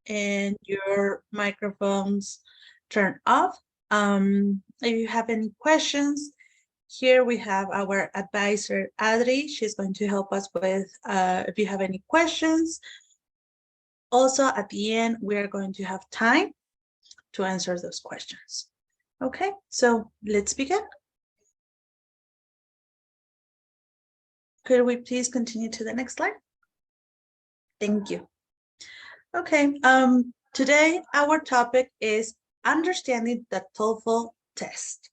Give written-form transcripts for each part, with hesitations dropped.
and your microphones turned off. If you have any questions, here we have our advisor, Adri. She's going to help us with if you have any questions. Also, at the end, we are going to have time to answer those questions. Okay, so let's begin. Could we please continue to the next slide? Thank you. Okay, today our topic is understanding the TOEFL test.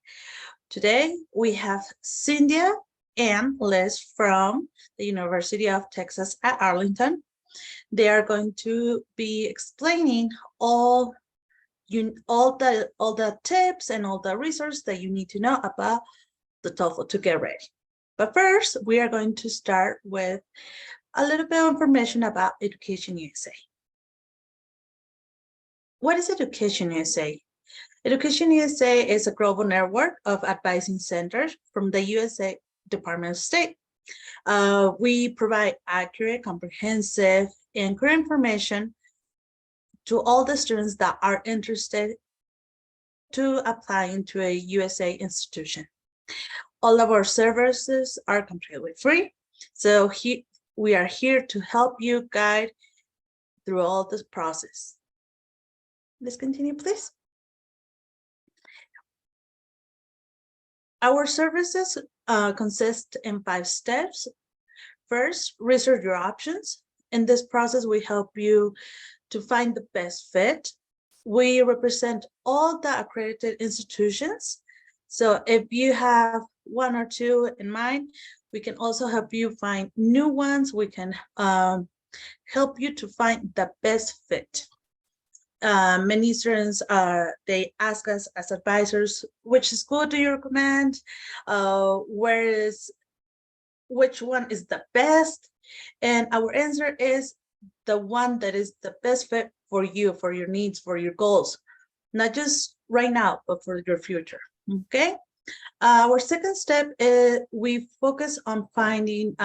Today we have Cynthia and Liz from the University of Texas at Arlington. They are going to be explaining all the tips and all the resources that you need to know about the TOEFL to get ready. But first, we are going to start with a little bit of information about Education USA. What is Education USA? Education USA is a global network of advising centers from the USA Department of State. We provide accurate, comprehensive, and current information to all the students that are interested to apply into a USA institution. All of our services are completely free. So we are here to help you guide through all this process. Let's continue, please. Our services consist in 5 steps. First, research your options. In this process, we help you to find the best fit. We represent all the accredited institutions. So if you have 1 or 2 in mind, we can also help you find new ones. We can help you to find the best fit. Many students they ask us as advisors, which school do you recommend? Which one is the best? And our answer is the one that is the best fit for you, for your needs, for your goals, not just right now, but for your future. Okay. Our second step is we focus on finding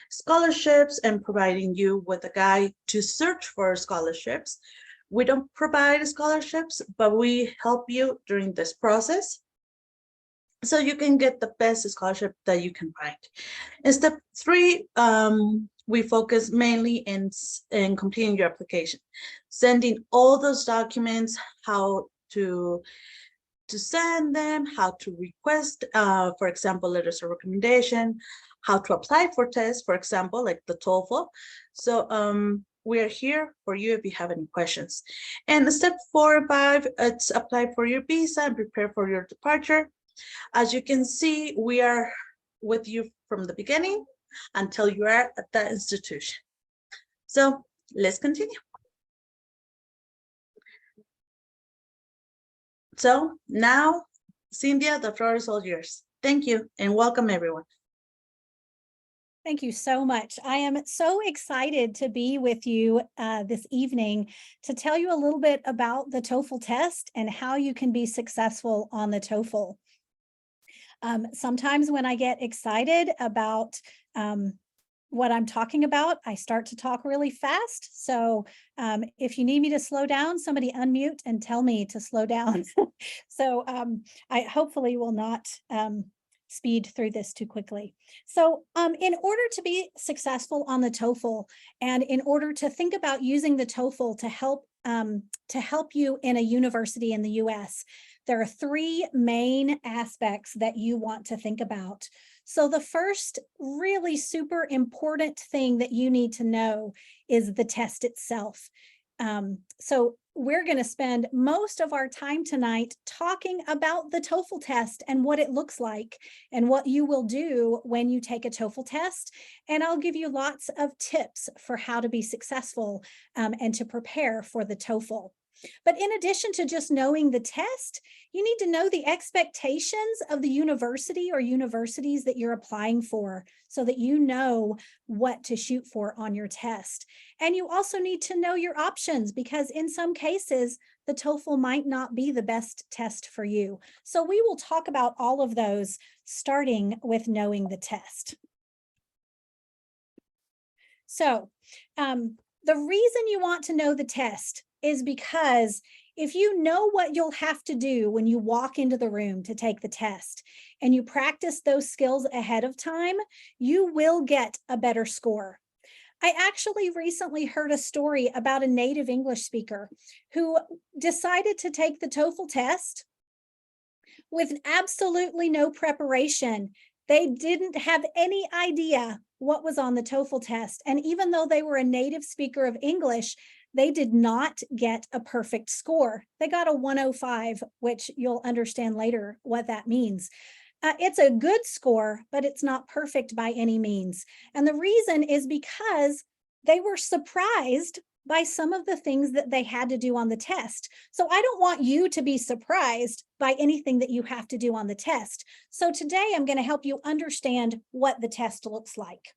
scholarships and providing you with a guide to search for scholarships. We don't provide scholarships, but we help you during this process so you can get the best scholarship that you can find. In step 3, we focus mainly in completing your application, sending all those documents, how to send them, how to request, for example, letters of recommendation, how to apply for tests, for example, like the TOEFL. So we are here for you if you have any questions. And step 4 and 5, it's apply for your visa and prepare for your departure. As you can see, we are with you from the beginning until you are at that institution. So let's continue. So now, Cynthia, the floor is all yours. Thank you and welcome everyone. Thank you so much. I am so excited to be with you this evening to tell you a little bit about the TOEFL test and how you can be successful on the TOEFL. Sometimes when I get excited about what I'm talking about, I start to talk really fast. So if you need me to slow down, somebody unmute and tell me to slow down. So I hopefully will not speed through this too quickly. So in order to be successful on the TOEFL and in order to think about using the TOEFL to help you in a university in the US, there are 3 main aspects that you want to think about. So the first really super important thing that you need to know is the test itself. So we're going to spend most of our time tonight talking about the TOEFL test and what it looks like and what you will do when you take a TOEFL test. And I'll give you lots of tips for how to be successful and to prepare for the TOEFL. But in addition to just knowing the test, you need to know the expectations of the university or universities that you're applying for so that you know what to shoot for on your test. And you also need to know your options because in some cases, the TOEFL might not be the best test for you. So we will talk about all of those, starting with knowing the test. So The reason you want to know the test is because if you know what you'll have to do when you walk into the room to take the test and you practice those skills ahead of time, you will get a better score. I actually recently heard a story about a native English speaker who decided to take the TOEFL test with absolutely no preparation. They didn't have any idea what was on the TOEFL test. And even though they were a native speaker of English, they did not get a perfect score. They got a 105, which you'll understand later what that means. It's a good score, but it's not perfect by any means. And the reason is because they were surprised by some of the things that they had to do on the test. So I don't want you to be surprised by anything that you have to do on the test. So today I'm going to help you understand what the test looks like.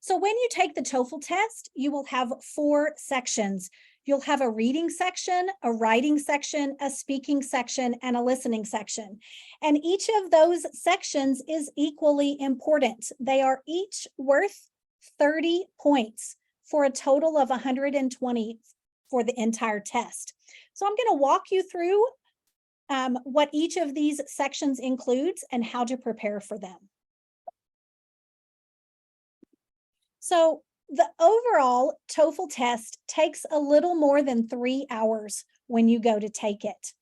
So when you take the TOEFL test, you will have 4 sections. You'll have a reading section, a writing section, a speaking section, and a listening section. And each of those sections is equally important. They are each worth 30 points for a total of 120 for the entire test. So I'm going to walk you through what each of these sections includes and how to prepare for them. So the overall TOEFL test takes a little more than 3 hours when you go to take it.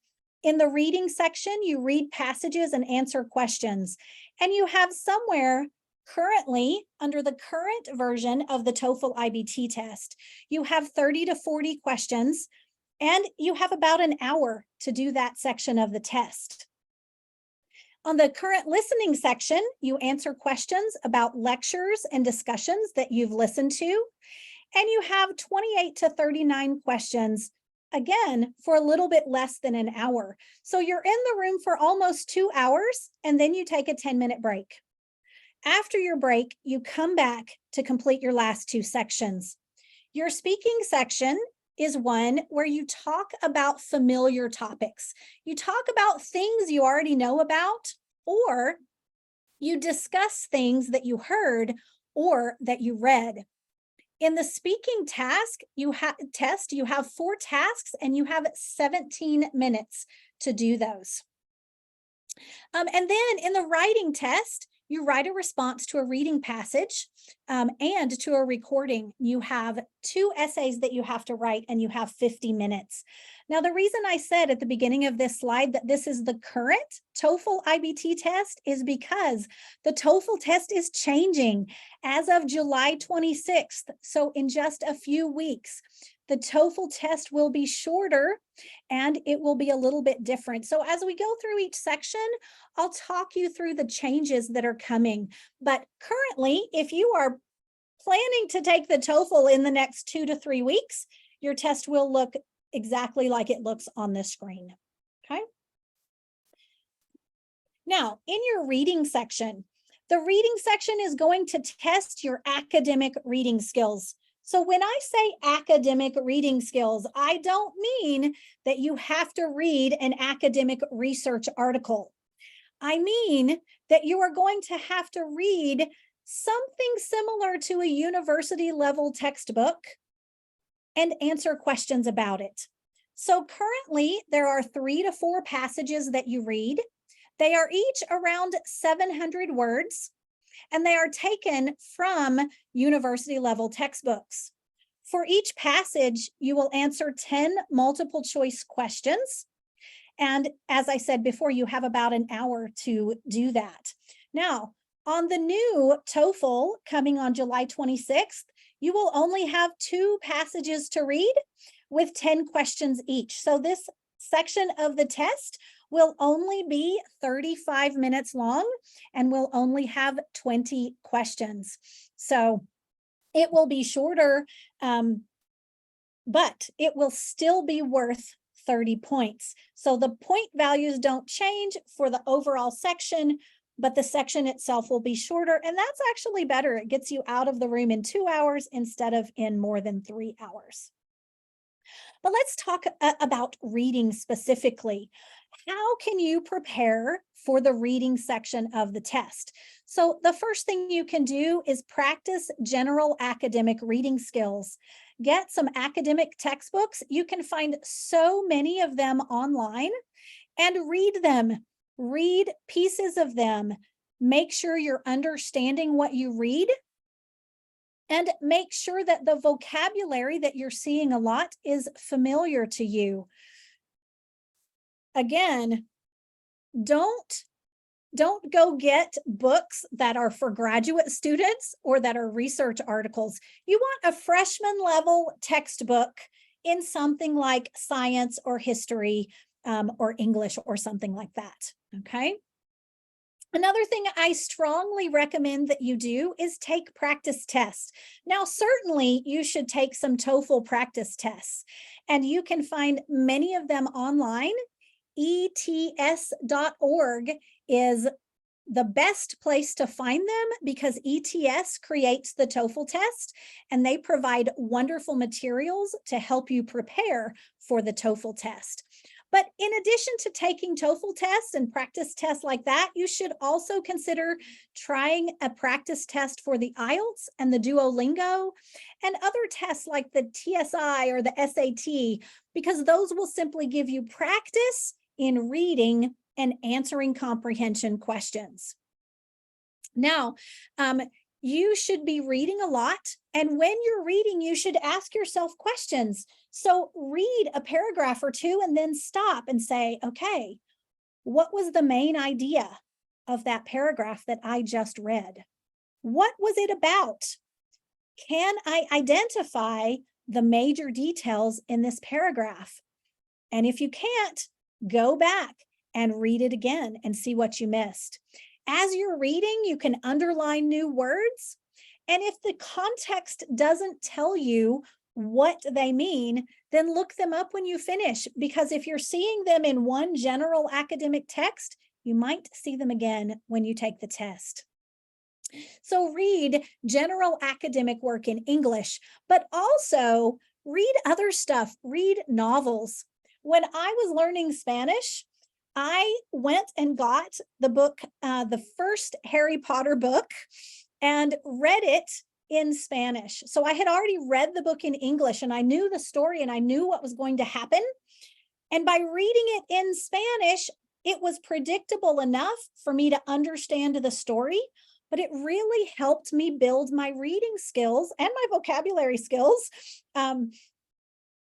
In the reading section, you read passages and answer questions, and you have somewhere currently, under the current version of the TOEFL IBT test, you have 30 to 40 questions, and you have about an hour to do that section of the test. On the current listening section, you answer questions about lectures and discussions that you've listened to, and you have 28 to 39 questions, again, for a little bit less than an hour. So you're in the room for almost 2 hours, and then you take a 10-minute break. After your break, you come back to complete your last 2 sections. Your speaking section is one where you talk about familiar topics. You talk about things you already know about, or you discuss things that you heard or that you read. In the speaking test, you have 4 tasks and you have 17 minutes to do those. And then in the writing test, you write a response to a reading passage and to a recording. You have 2 essays that you have to write, and you have 50 minutes. Now, the reason I said at the beginning of this slide that this is the current TOEFL IBT test is because the TOEFL test is changing as of July 26th. So in just a few weeks, the TOEFL test will be shorter and it will be a little bit different. So as we go through each section, I'll talk you through the changes that are coming. But currently, if you are planning to take the TOEFL in the next 2 to 3 weeks, your test will look exactly like it looks on the screen. Okay. Now, in your reading section, the reading section is going to test your academic reading skills. So when I say academic reading skills, I don't mean that you have to read an academic research article. I mean that you are going to have to read something similar to a university level textbook and answer questions about it. So currently there are 3 to 4 passages that you read. They are each around 700 words, and they are taken from university level textbooks. For each passage, you will answer 10 multiple choice questions. And as I said before, you have about an hour to do that. Now, on the new TOEFL coming on July 26th, you will only have 2 passages to read with 10 questions each. So this section of the test will only be 35 minutes long and will only have 20 questions. So it will be shorter, but it will still be worth 30 points. So the point values don't change for the overall section, but the section itself will be shorter, and that's actually better. It gets you out of the room in 2 hours instead of in more than 3 hours. But let's talk about reading specifically. How can you prepare for the reading section of the test? So the first thing you can do is practice general academic reading skills. Get some academic textbooks. You can find so many of them online, and read them. Read pieces of them. Make sure you're understanding what you read, and make sure that the vocabulary that you're seeing a lot is familiar to you. Again, don't go get books that are for graduate students or that are research articles. You want a freshman level textbook in something like science or history or English or something like that, okay? Another thing I strongly recommend that you do is take practice tests. Now, certainly you should take some TOEFL practice tests, and you can find many of them online. ETS.org is the best place to find them because ETS creates the TOEFL test, and they provide wonderful materials to help you prepare for the TOEFL test. But in addition to taking TOEFL tests and practice tests like that, you should also consider trying a practice test for the IELTS and the Duolingo and other tests like the TSI or the SAT, because those will simply give you practice in reading and answering comprehension questions. Now, you should be reading a lot, and when you're reading, you should ask yourself questions. So read a paragraph or two and then stop and say, okay, what was the main idea of that paragraph that I just read? What was it about? Can I identify the major details in this paragraph? And if you can't, go back and read it again and see what you missed. As you're reading, you can underline new words. And if the context doesn't tell you what they mean, then look them up when you finish, because if you're seeing them in one general academic text, you might see them again when you take the test. So read general academic work in English, but also read other stuff, read novels. When I was learning Spanish, I went and got the book, the first Harry Potter book, and read it in Spanish. So I had already read the book in English, and I knew the story and I knew what was going to happen. And by reading it in Spanish, it was predictable enough for me to understand the story, but it really helped me build my reading skills and my vocabulary skills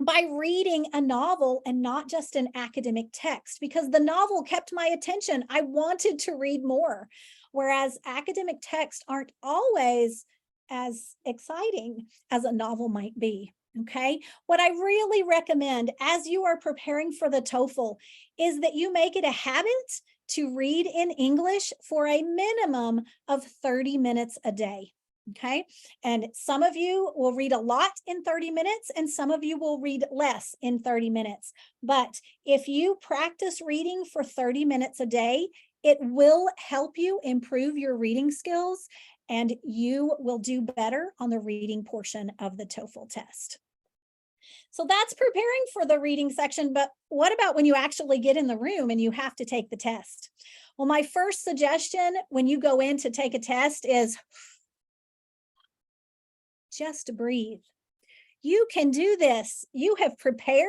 by reading a novel and not just an academic text, because the novel kept my attention. I wanted to read more, whereas academic texts aren't always as exciting as a novel might be, okay? What I really recommend as you are preparing for the TOEFL is that you make it a habit to read in English for a minimum of 30 minutes a day. Okay, and some of you will read a lot in 30 minutes and some of you will read less in 30 minutes. But if you practice reading for 30 minutes a day, it will help you improve your reading skills and you will do better on the reading portion of the TOEFL test. So that's preparing for the reading section, but what about when you actually get in the room and you have to take the test? Well, my first suggestion when you go in to take a test is just breathe. You can do this. You have prepared,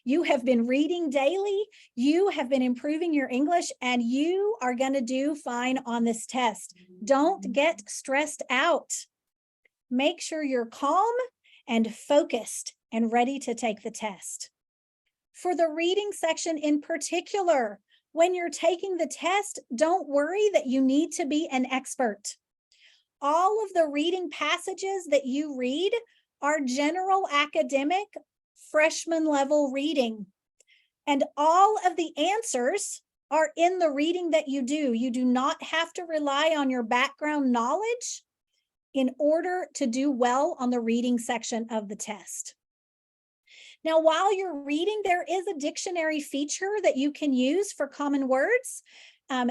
you have been reading daily, you have been improving your English, and you are going to do fine on this test. Don't get stressed out. Make sure you're calm and focused and ready to take the test. For the reading section in particular, when you're taking the test, don't worry that you need to be an expert. All of the reading passages that you read are general academic freshman level reading. And all of the answers are in the reading that you do. You do not have to rely on your background knowledge in order to do well on the reading section of the test. Now, while you're reading, there is a dictionary feature that you can use for common words.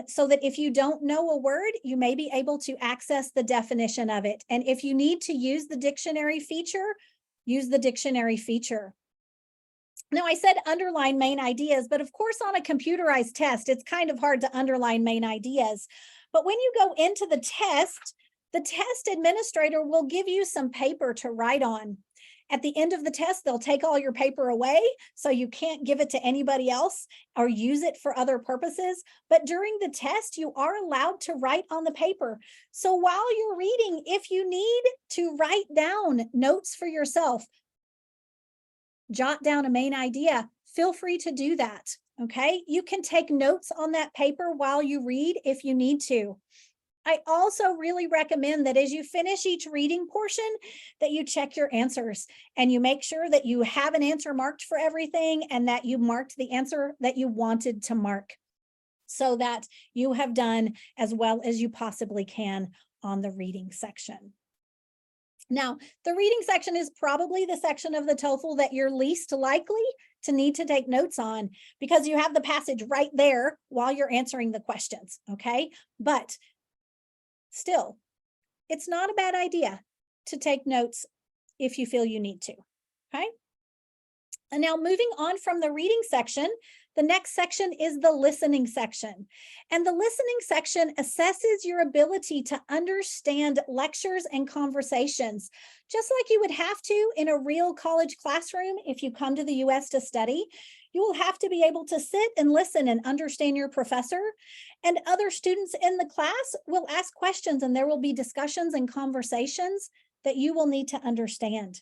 So that if you don't know a word, you may be able to access the definition of it. And if you need to use the dictionary feature, use the dictionary feature. Now, I said underline main ideas, but of course, on a computerized test, it's kind of hard to underline main ideas. But when you go into the test administrator will give you some paper to write on. At the end of the test, they'll take all your paper away, so you can't give it to anybody else or use it for other purposes. But during the test, you are allowed to write on the paper. So while you're reading, if you need to write down notes for yourself, jot down a main idea, feel free to do that, okay? You can take notes on that paper while you read if you need to. I also really recommend that as you finish each reading portion, that you check your answers and you make sure that you have an answer marked for everything and that you marked the answer that you wanted to mark so that you have done as well as you possibly can on the reading section. Now, the reading section is probably the section of the TOEFL that you're least likely to need to take notes on because you have the passage right there while you're answering the questions, okay? But still, it's not a bad idea to take notes if you feel you need to, okay? And now moving on from the reading section, the next section is the listening section. And the listening section assesses your ability to understand lectures and conversations, just like you would have to in a real college classroom if you come to the US to study. You will have to be able to sit and listen and understand your professor, and other students in the class will ask questions and there will be discussions and conversations that you will need to understand.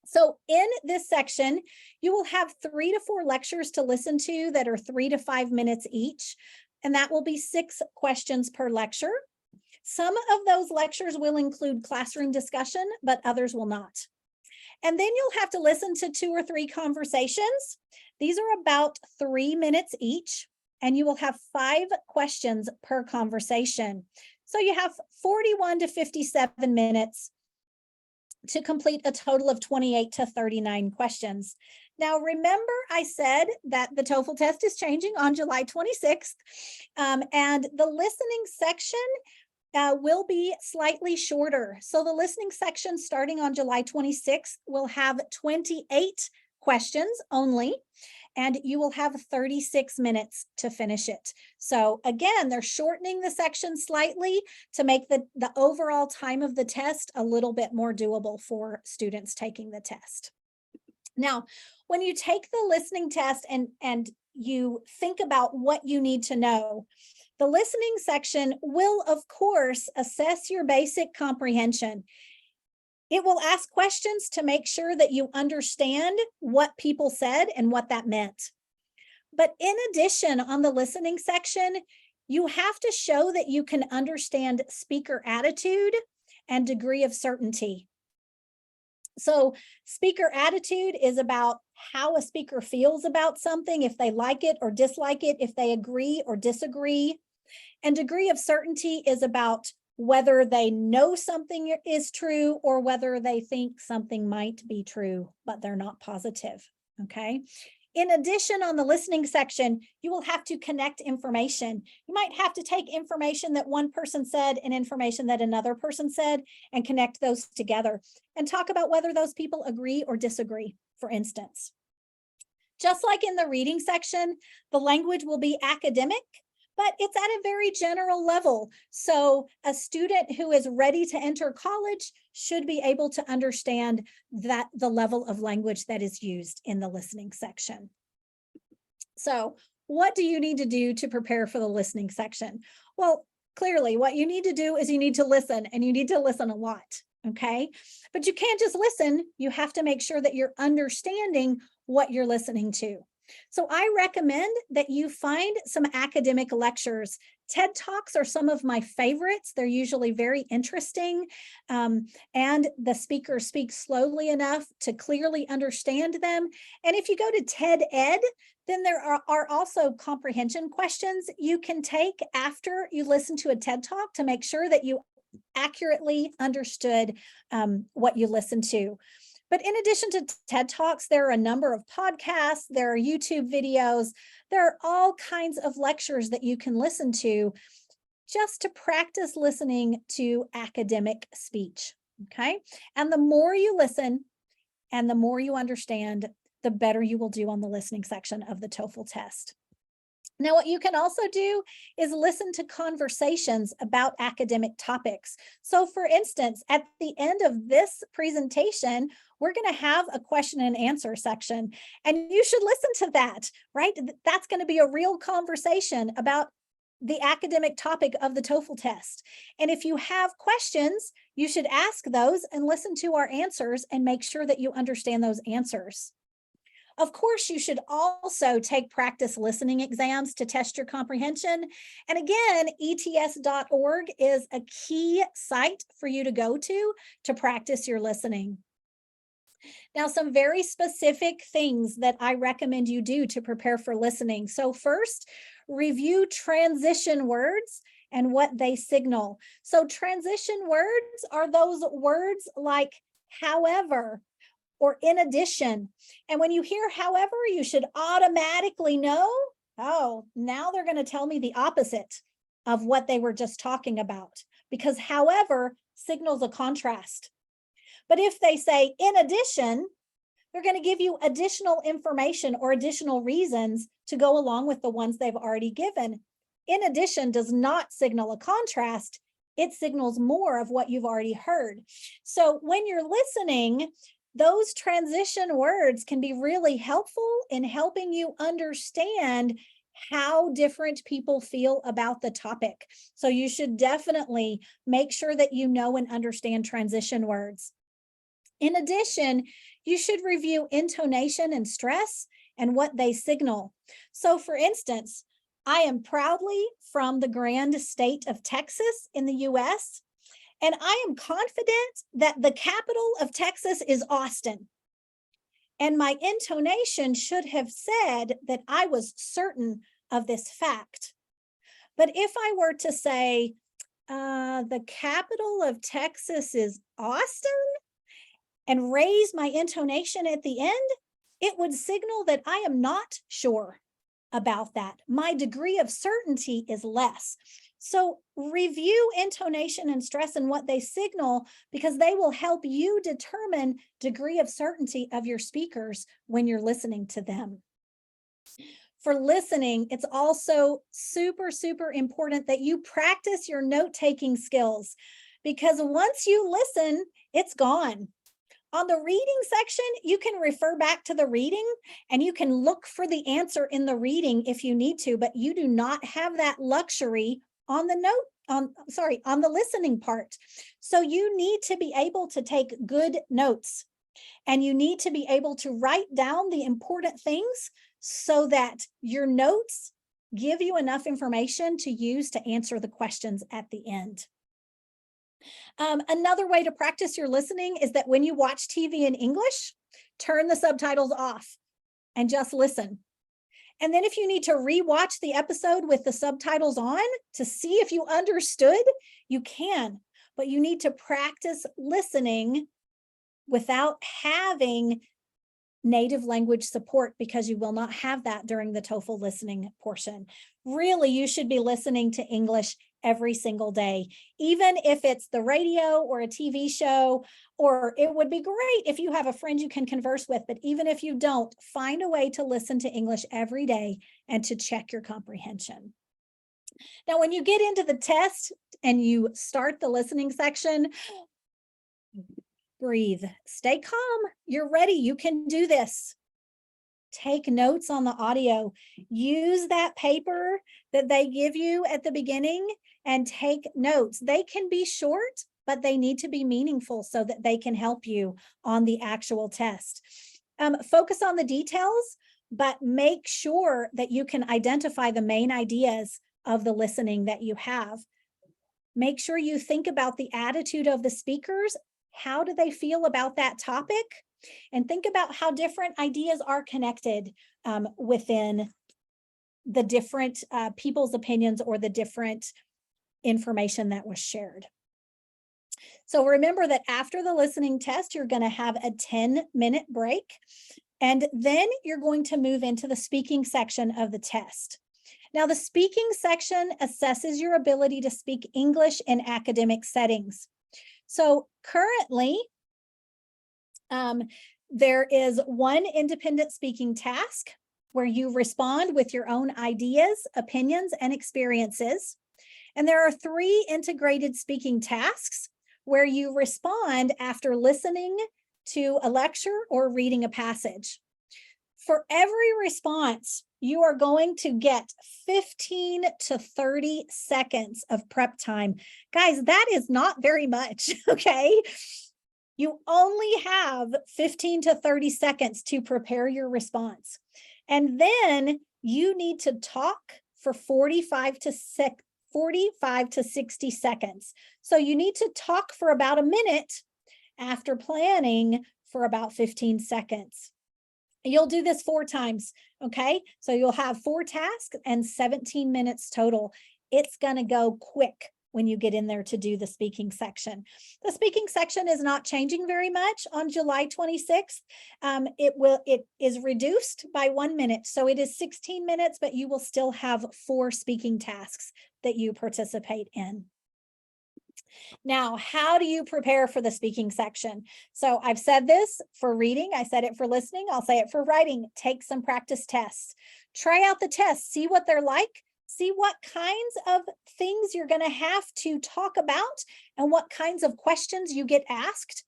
So in this section, you will have 3 to 4 lectures to listen to that are 3 to 5 minutes each, and that will be 6 questions per lecture. Some of those lectures will include classroom discussion, but others will not. And then you'll have to listen to 2 or 3 conversations. These are about 3 minutes each, and you will have 5 questions per conversation. So you have 41 to 57 minutes to complete a total of 28 to 39 questions. Now, remember I said that the TOEFL test is changing on July 26th, and the listening section will be slightly shorter. So the listening section starting on July 26th will have 28 questions only, and you will have 36 minutes to finish it. So again, they're shortening the section slightly to make the overall time of the test a little bit more doable for students taking the test. Now, when you take the listening test and you think about what you need to know, the listening section will, of course, assess your basic comprehension. It will ask questions to make sure that you understand what people said and what that meant. But in addition, on the listening section, you have to show that you can understand speaker attitude and degree of certainty. So speaker attitude is about how a speaker feels about something, if they like it or dislike it, if they agree or disagree. And degree of certainty is about whether they know something is true or whether they think something might be true, but they're not positive, okay? In addition, on the listening section, you will have to connect information. You might have to take information that one person said and information that another person said and connect those together and talk about whether those people agree or disagree, for instance. Just like in the reading section, the language will be academic, but it's at a very general level. So a student who is ready to enter college should be able to understand that the level of language that is used in the listening section. So what do you need to do to prepare for the listening section? Well, clearly what you need to do is you need to listen, and you need to listen a lot, okay? But you can't just listen. You have to make sure that you're understanding what you're listening to. So I recommend that you find some academic lectures. TED Talks are some of my favorites. They're usually very interesting, and the speaker speaks slowly enough to clearly understand them. And if you go to TED Ed, then there are also comprehension questions you can take after you listen to a TED Talk to make sure that you accurately understood what you listened to. But in addition to TED Talks, there are a number of podcasts, there are YouTube videos, there are all kinds of lectures that you can listen to just to practice listening to academic speech, okay? And the more you listen and the more you understand, the better you will do on the listening section of the TOEFL test. Now, what you can also do is listen to conversations about academic topics. So for instance, at the end of this presentation, we're going to have a question and answer section, and you should listen to that, right? That's going to be a real conversation about the academic topic of the TOEFL test. And if you have questions, you should ask those and listen to our answers and make sure that you understand those answers. Of course, you should also take practice listening exams to test your comprehension. And again, ets.org is a key site for you to go to practice your listening. Now, some very specific things that I recommend you do to prepare for listening. So first, review transition words and what they signal. So transition words are those words like however, or in addition. And when you hear however, you should automatically know, oh, now they're going to tell me the opposite of what they were just talking about, because however signals a contrast. But if they say in addition, they're going to give you additional information or additional reasons to go along with the ones they've already given. In addition does not signal a contrast. It signals more of what you've already heard. So when you're listening, those transition words can be really helpful in helping you understand how different people feel about the topic. So you should definitely make sure that you know and understand transition words. In addition, you should review intonation and stress and what they signal. So for instance, I am proudly from the grand state of Texas in the US, and I am confident that the capital of Texas is Austin. And my intonation should have said that I was certain of this fact. But if I were to say, the capital of Texas is Austin, and raise my intonation at the end, it would signal that I am not sure about that. My degree of certainty is less. So review intonation and stress and what they signal, because they will help you determine degree of certainty of your speakers when you're listening to them. For listening, it's also super, super important that you practice your note-taking skills, because once you listen, it's gone. On the reading section, you can refer back to the reading and you can look for the answer in the reading if you need to, but you do not have that luxury on the on the listening part. So you need to be able to take good notes, and you need to be able to write down the important things so that your notes give you enough information to use to answer the questions at the end. Another way to practice your listening is that when you watch TV in English, turn the subtitles off and just listen. And then if you need to rewatch the episode with the subtitles on to see if you understood, you can, but you need to practice listening without having native language support, because you will not have that during the TOEFL listening portion. Really, you should be listening to English every single day, even if it's the radio or a TV show, or it would be great if you have a friend you can converse with, but even if you don't, find a way to listen to English every day and to check your comprehension. Now, when you get into the test and you start the listening section, breathe, stay calm, you're ready, you can do this. Take notes on the audio. Use that paper that they give you at the beginning and take notes. They can be short, but they need to be meaningful so that they can help you on the actual test. Focus on the details, but make sure that you can identify the main ideas of the listening that you have. Make sure you think about the attitude of the speakers. How do they feel about that topic? And think about how different ideas are connected within the different people's opinions or the different information that was shared. So remember that after the listening test, you're going to have a 10-minute break, and then you're going to move into the speaking section of the test. Now, the speaking section assesses your ability to speak English in academic settings. So currently, there is one independent speaking task where you respond with your own ideas, opinions, and experiences. And there are 3 integrated speaking tasks where you respond after listening to a lecture or reading a passage. For every response, you are going to get 15 to 30 seconds of prep time. Guys, that is not very much, okay? You only have 15 to 30 seconds to prepare your response. And then you need to talk for 45 to 60 seconds. So you need to talk for about a minute after planning for about 15 seconds. You'll do this 4 times, okay? So you'll have 4 tasks and 17 minutes total. It's going to go quick when you get in there to do the speaking section. The speaking section is not changing very much on July 26th. It is reduced by 1 minute. So it is 16 minutes, but you will still have 4 speaking tasks that you participate in. Now, how do you prepare for the speaking section? So I've said this for reading. I said it for listening. I'll say it for writing. Take some practice tests. Try out the tests. See what they're like. See what kinds of things you're going to have to talk about and what kinds of questions you get asked.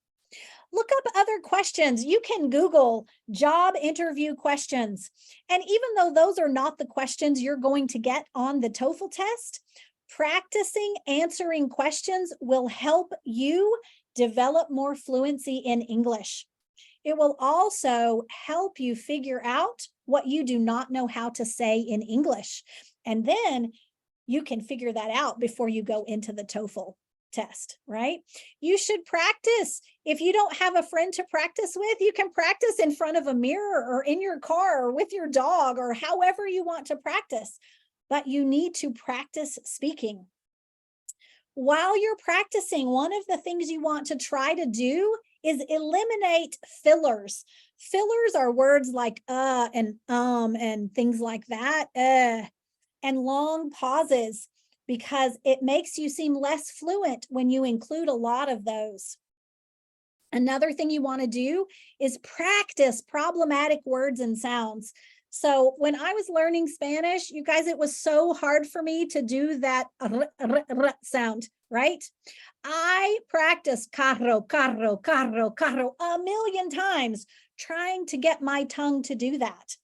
Look up other questions. You can Google job interview questions. And even though those are not the questions you're going to get on the TOEFL test, practicing answering questions will help you develop more fluency in English. It will also help you figure out what you do not know how to say in English. And then you can figure that out before you go into the TOEFL test, right? You should practice. If you don't have a friend to practice with, you can practice in front of a mirror or in your car or with your dog or however you want to practice. But you need to practice speaking. While you're practicing, one of the things you want to try to do is eliminate fillers. Fillers are words like and things like that, and long pauses, because it makes you seem less fluent when you include a lot of those. Another thing you want to do is practice problematic words and sounds. So when I was learning Spanish, you guys, it was so hard for me to do that sound, right? I practiced carro, carro, carro, carro a million times trying to get my tongue to do that.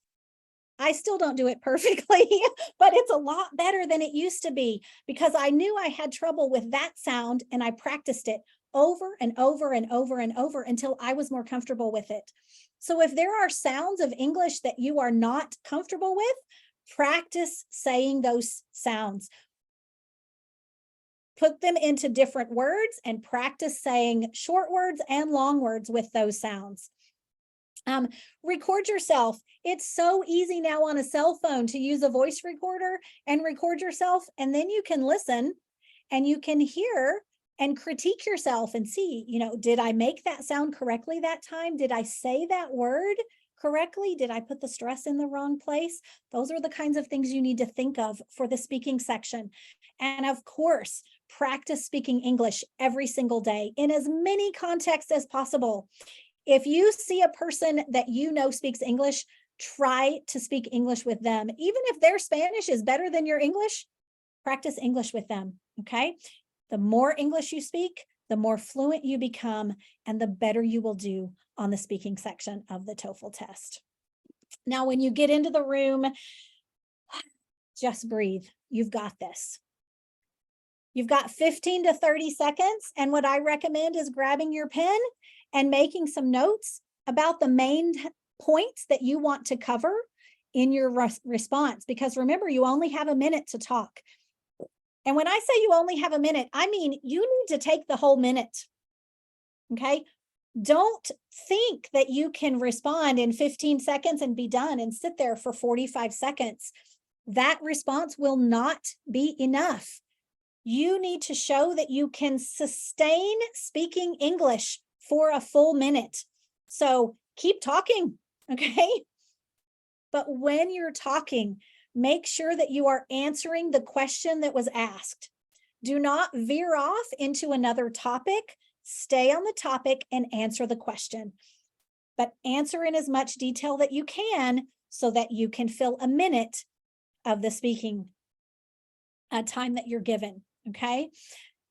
I still don't do it perfectly, but it's a lot better than it used to be because I knew I had trouble with that sound and I practiced it over and over and over and over until I was more comfortable with it. So if there are sounds of English that you are not comfortable with, practice saying those sounds. Put them into different words and practice saying short words and long words with those sounds. Record yourself. It's so easy now on a cell phone to use a voice recorder and record yourself, and then you can listen and you can hear and critique yourself and see, did I make that sound correctly that time? Did I say that word correctly? Did I put the stress in the wrong place? Those are the kinds of things you need to think of for the speaking section. And of course, practice speaking English every single day in as many contexts as possible. If you see a person that you know speaks English, try to speak English with them. Even if their Spanish is better than your English, practice English with them, okay? The more English you speak, the more fluent you become, and the better you will do on the speaking section of the TOEFL test. Now, when you get into the room, just breathe. You've got this. You've got 15 to 30 seconds, and what I recommend is grabbing your pen and making some notes about the main points that you want to cover in your response, because remember, you only have a minute to talk. And when I say you only have a minute, I mean you need to take the whole minute, okay? Don't think that you can respond in 15 seconds and be done and sit there for 45 seconds. That response will not be enough. You need to show that you can sustain speaking English for a full minute. So keep talking, okay? But when you're talking, make sure that you are answering the question that was asked. Do not veer off into another topic. Stay on the topic and answer the question. But answer in as much detail that you can so that you can fill a minute of the speaking time that you're given, okay?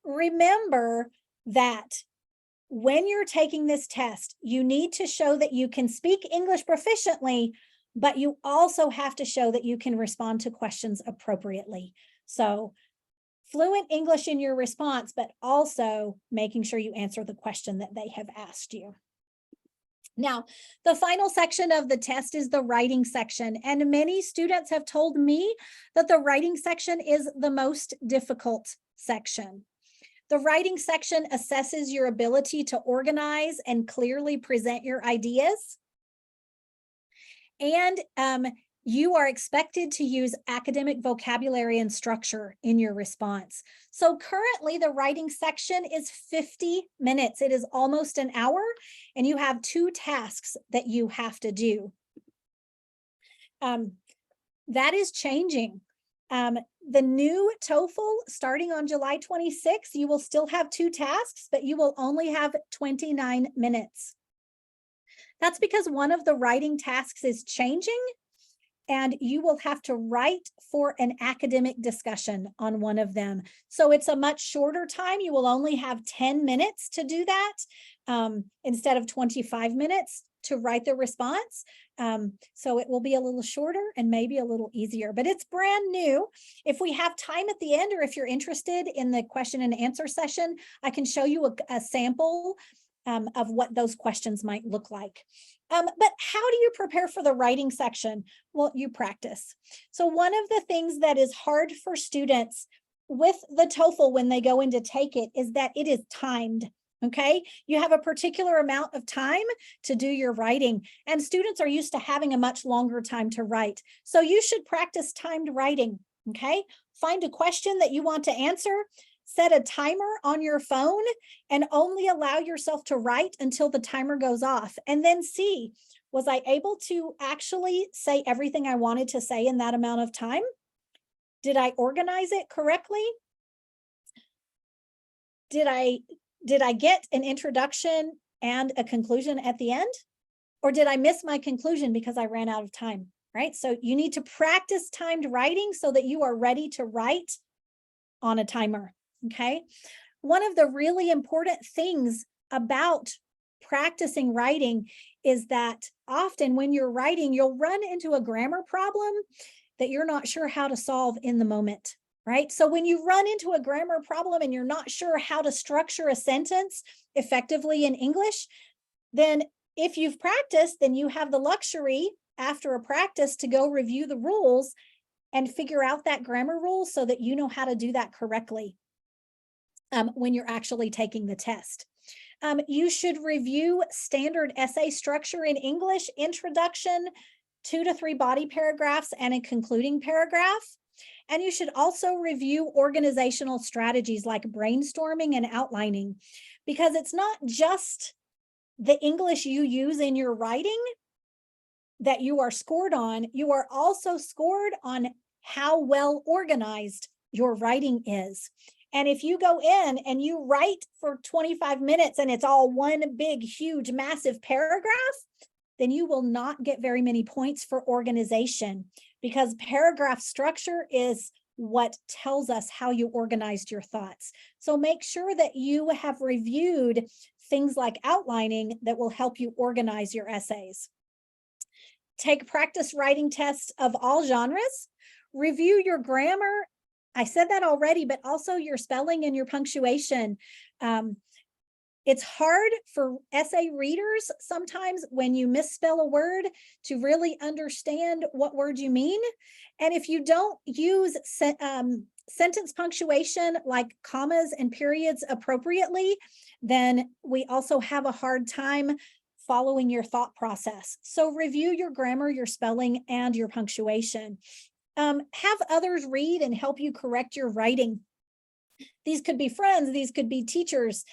Remember that when you're taking this test, you need to show that you can speak English proficiently, but you also have to show that you can respond to questions appropriately. So fluent English in your response, but also making sure you answer the question that they have asked you. Now, the final section of the test is the writing section, and many students have told me that the writing section is the most difficult section. The writing section assesses your ability to organize and clearly present your ideas. And you are expected to use academic vocabulary and structure in your response. So currently the writing section is 50 minutes. It is almost an hour, and you have 2 tasks that you have to do. That is changing. The new TOEFL, starting on July 26th, you will still have 2 tasks, but you will only have 29 minutes. That's because one of the writing tasks is changing, and you will have to write for an academic discussion on one of them. So it's a much shorter time. You will only have 10 minutes to do that instead of 25 minutes to write the response. So it will be a little shorter and maybe a little easier, but it's brand new. If we have time at the end, or if you're interested in the question and answer session, I can show you a sample of what those questions might look like. But how do you prepare for the writing section? Well, you practice. So one of the things that is hard for students with the TOEFL when they go in to take it is that it is timed. Okay, you have a particular amount of time to do your writing, and students are used to having a much longer time to write. So you should practice timed writing. Okay, find a question that you want to answer, set a timer on your phone, and only allow yourself to write until the timer goes off, and then see, was I able to actually say everything I wanted to say in that amount of time? Did I organize it correctly? Did I get an introduction and a conclusion at the end? Or did I miss my conclusion because I ran out of time, right? So you need to practice timed writing so that you are ready to write on a timer, okay? One of the really important things about practicing writing is that often when you're writing, you'll run into a grammar problem that you're not sure how to solve in the moment. Right? So when you run into a grammar problem and you're not sure how to structure a sentence effectively in English, then if you've practiced, then you have the luxury after a practice to go review the rules and figure out that grammar rule so that you know how to do that correctly when you're actually taking the test. You should review standard essay structure in English, introduction, 2 to 3 body paragraphs, and a concluding paragraph. And you should also review organizational strategies like brainstorming and outlining, because it's not just the English you use in your writing that you are scored on. You are also scored on how well organized your writing is. And if you go in and you write for 25 minutes and it's all one big, huge, massive paragraph, then you will not get very many points for organization, because paragraph structure is what tells us how you organized your thoughts. So make sure that you have reviewed things like outlining that will help you organize your essays. Take practice writing tests of all genres. Review your grammar. I said that already, but also your spelling and your punctuation. It's hard for essay readers sometimes when you misspell a word to really understand what word you mean. And if you don't use sentence punctuation like commas and periods appropriately, then we also have a hard time following your thought process. So review your grammar, your spelling, and your punctuation. Have others read and help you correct your writing. These could be friends, these could be teachers,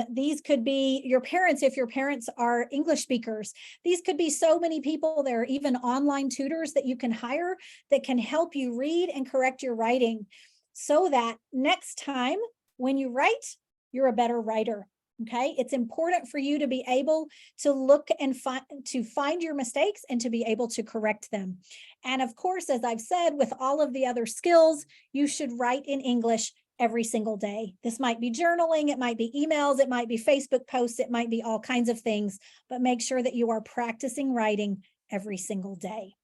these could be your parents if your parents are English speakers. These could be so many people. There are even online tutors that you can hire that can help you read and correct your writing so that next time when you write, you're a better writer. Okay, it's important for you to be able to look and find your mistakes and to be able to correct them. And of course, as I've said, with all of the other skills, you should write in English every single day. This might be journaling, it might be emails, it might be Facebook posts, it might be all kinds of things, but make sure that you are practicing writing every single day.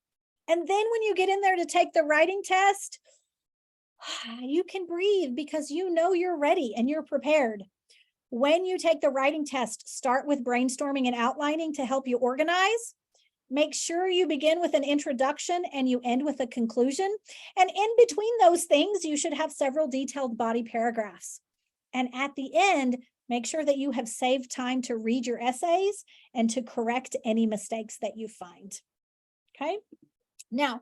And then when you get in there to take the writing test, you can breathe because you know you're ready and you're prepared. When you take the writing test, start with brainstorming and outlining to help you organize. Make sure you begin with an introduction and you end with a conclusion. And in between those things, you should have several detailed body paragraphs. And at the end, make sure that you have saved time to read your essays and to correct any mistakes that you find. Okay. Now,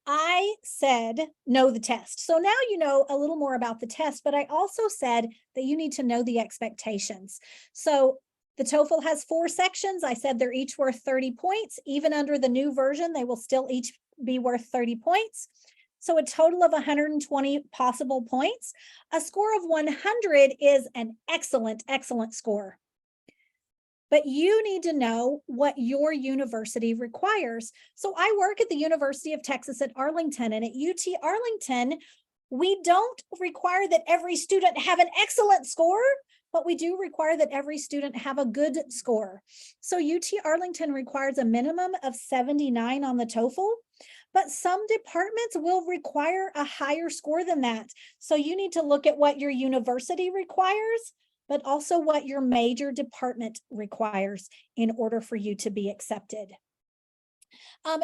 I said, know the test. So now you know a little more about the test, but I also said that you need to know the expectations. So the TOEFL has 4 sections. I said they're each worth 30 points. Even under the new version, they will still each be worth 30 points. So a total of 120 possible points. A score of 100 is an excellent, excellent score. But you need to know what your university requires. So I work at the University of Texas at Arlington, and at UT Arlington, we don't require that every student have an excellent score, but we do require that every student have a good score. So UT Arlington requires a minimum of 79 on the TOEFL, but some departments will require a higher score than that. So you need to look at what your university requires, but also what your major department requires in order for you to be accepted.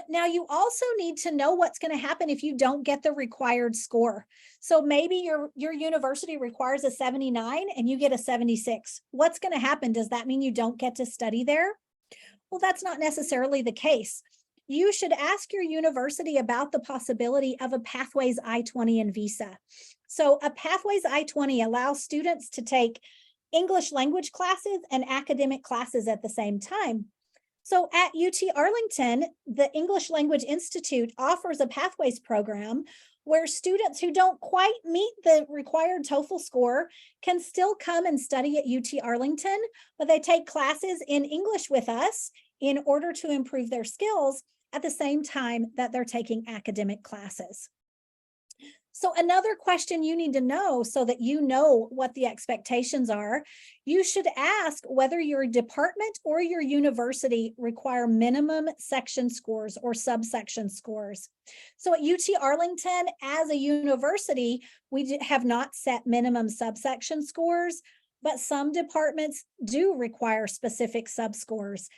Now, you also need to know what's going to happen if you don't get the required score. So maybe your university requires a 79 and you get a 76. What's going to happen? Does that mean you don't get to study there? Well, that's not necessarily the case. You should ask your university about the possibility of a Pathways I-20 and visa. So a Pathways I-20 allows students to take English language classes and academic classes at the same time. So at UT Arlington, the English Language Institute offers a Pathways program where students who don't quite meet the required TOEFL score can still come and study at UT Arlington, but they take classes in English with us in order to improve their skills at the same time that they're taking academic classes. So another question you need to know so that you know what the expectations are, you should ask whether your department or your university require minimum section scores or subsection scores. So at UT Arlington, as a university, we have not set minimum subsection scores, but some departments do require specific subscores.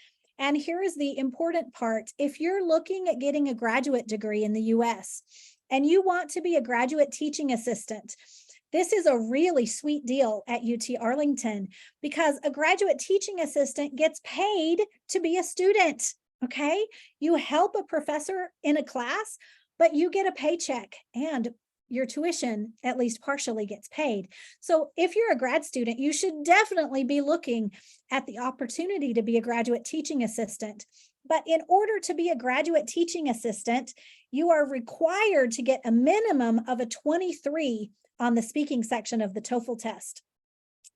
And here is the important part. If you're looking at getting a graduate degree in the US, and you want to be a graduate teaching assistant, this is a really sweet deal at UT Arlington because a graduate teaching assistant gets paid to be a student, okay? You help a professor in a class, but you get a paycheck and your tuition at least partially gets paid. So if you're a grad student, you should definitely be looking at the opportunity to be a graduate teaching assistant. But in order to be a graduate teaching assistant, you are required to get a minimum of a 23 on the speaking section of the TOEFL test.